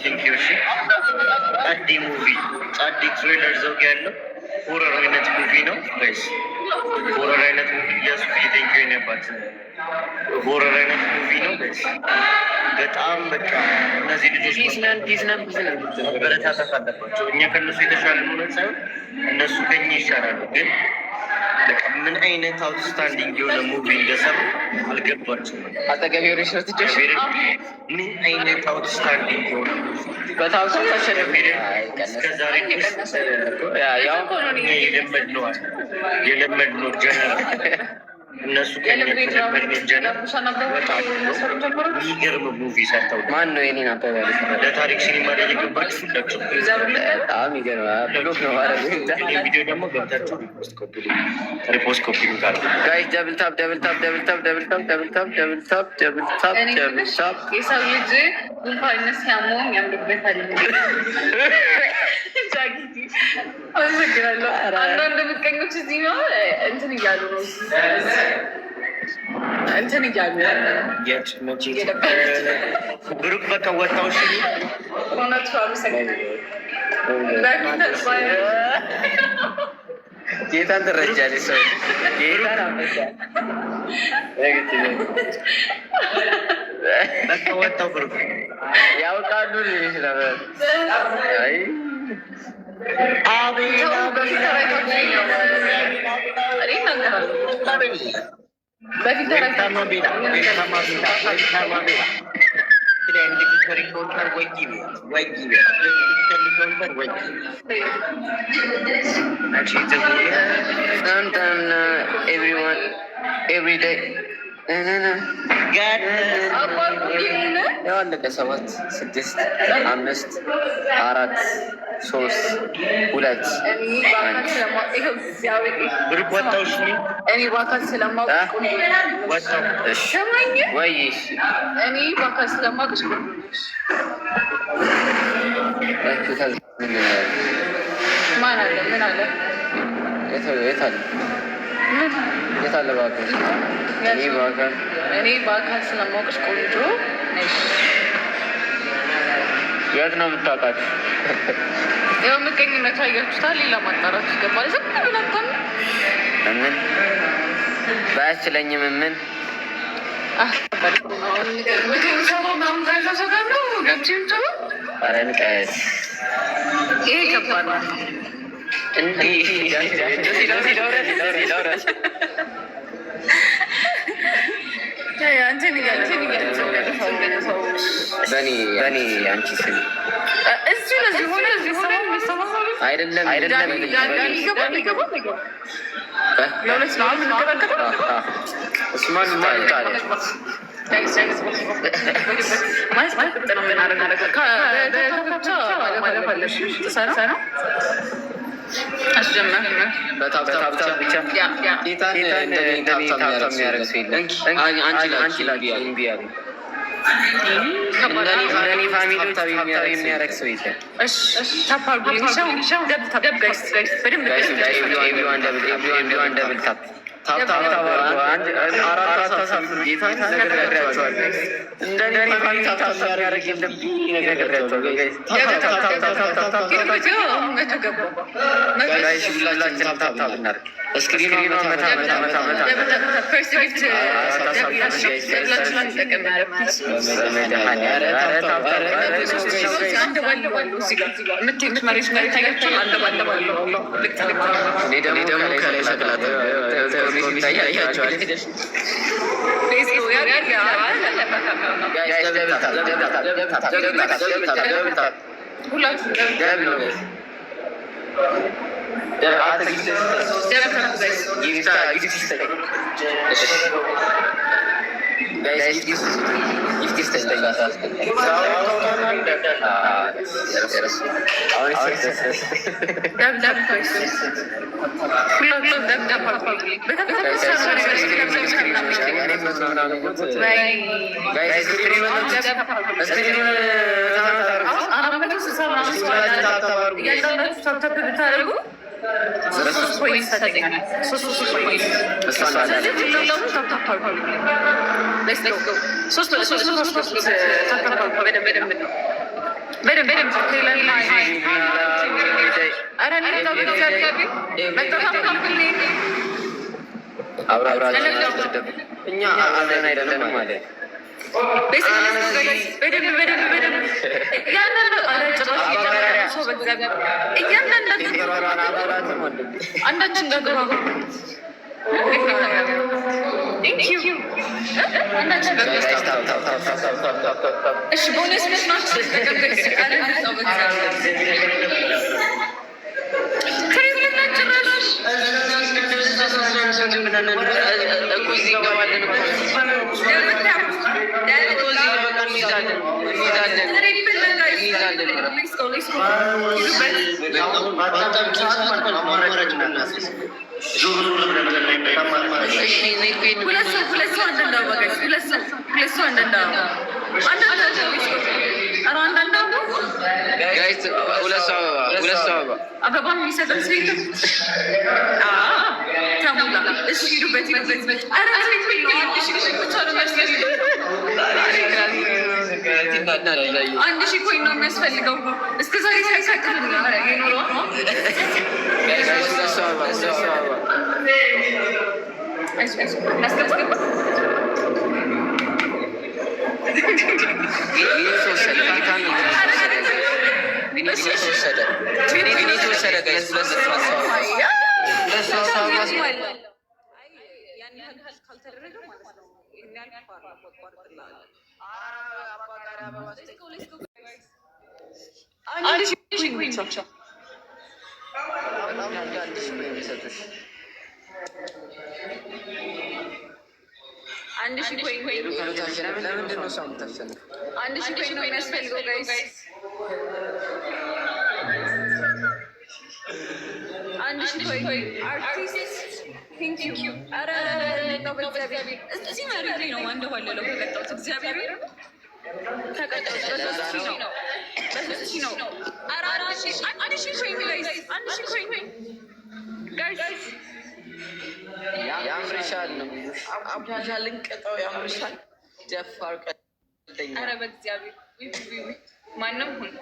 ቲንኪሽ ጸዲ ሙቪ ጸዲ ትሬለር ዘውግ ያለው ሆረር አይነት ሙቪ ነው ጋይስ። ሆረር አይነት ሙቪ እያሱ ቴንኪ ነባት። ሆረር አይነት ሙቪ ነው ጋይስ። በጣም በቃ እነዚህ ልጆች መበረታታት አለባቸው። እኛ ከእነሱ የተሻለ ሆነን ሳይሆን እነሱ ከኛ ይሻላሉ ግን ምን አይነት አውትስታንዲንግ የሆነ ሙቪ እንደሰሩ አልገባቸውም። አጠገብ ምን አይነት አውትስታንዲንግ የሆነ በጣም እስከዛሬ የለመድነው ጀነራል እነሱ የሚገርም ሙቪ ሰርተው ማን ነው የኔ ናበ ለታሪክ ሲኒማ ላይ የገባችሁ ሁላችሁ በጣም ይገርማል። ቪዲዮ ደግሞ ገብታችሁ ሪፖስት ኮፒ ጋይስ ደብል ታፕ ደብል ታፕ ደብል ታፕ ደብል ታፕ ደብል ታፕ ደብል ታፕ ደብል ታፕ ደብል ታፕ የሰው ልጅ ጉንፋን ሲያመው ያምርበታል። አመሰግናለሁ። አንዳንድ ምቀኞች እዚህ ነው እንትን እያሉ ነው እንትን እያሉ ብሩክ በቃ ወጣው ሽ ሆነቱ አመሰግናለሁ። ጌታን ትረጃለች ሰው ጌታን አመሳ በቃ ወጣው ብሩክ ያውቃሉ ልጅ ነበር ያለቀ 7 6 5 4 3 2 ብሩክ ወጣው እኔ በአካል ስለማውቅ ወይሽ እኔ በአካል ስለማውቅሽ ማን አለ ምን አለ የት አለ የት አለ በአካል እኔ በአካል ስለማውቅሽ ቆንጆ ነሽ። የት ነው የምታውቃት? ያው ምቀኝነቱ አያችሁታል። ሌላ ማጣራት ይገባል። ዝም ብላታም ምን ባያስችለኝም ምን ይሄ ከባድ ነው። በኔ አንቺ ስም አይደለም የሚያረግ ሰው የለም። እኛ አብረን አይደለም ማለት አንድ ሺህ ኮይን ነው የሚያስፈልገው። እስከ ዛሬ ሳይሳቅል አንድ ሺህ ኮይን ነው የሚያስፈልገው ጋይስ። አንድ ሺህ ኮይን አርቲስት ቴንክ ዩ። ኧረ እዚህ መሬት ላይ ነው ማንደባለለው ከቀጣሁት እግዚአብሔር ከቀጣሁት በሶስት ሺህ ነው። ኧረ አንድ ሺህ ኮይን ጋይስ፣ አንድ ሺህ ኮይን ጋይስ። ያምርሻል ነው አብዳሻል፣ እንቀጣው ያምርሻል። ደፋር ቀጠኛ። ኧረ በእግዚአብሔር ማንም ሁን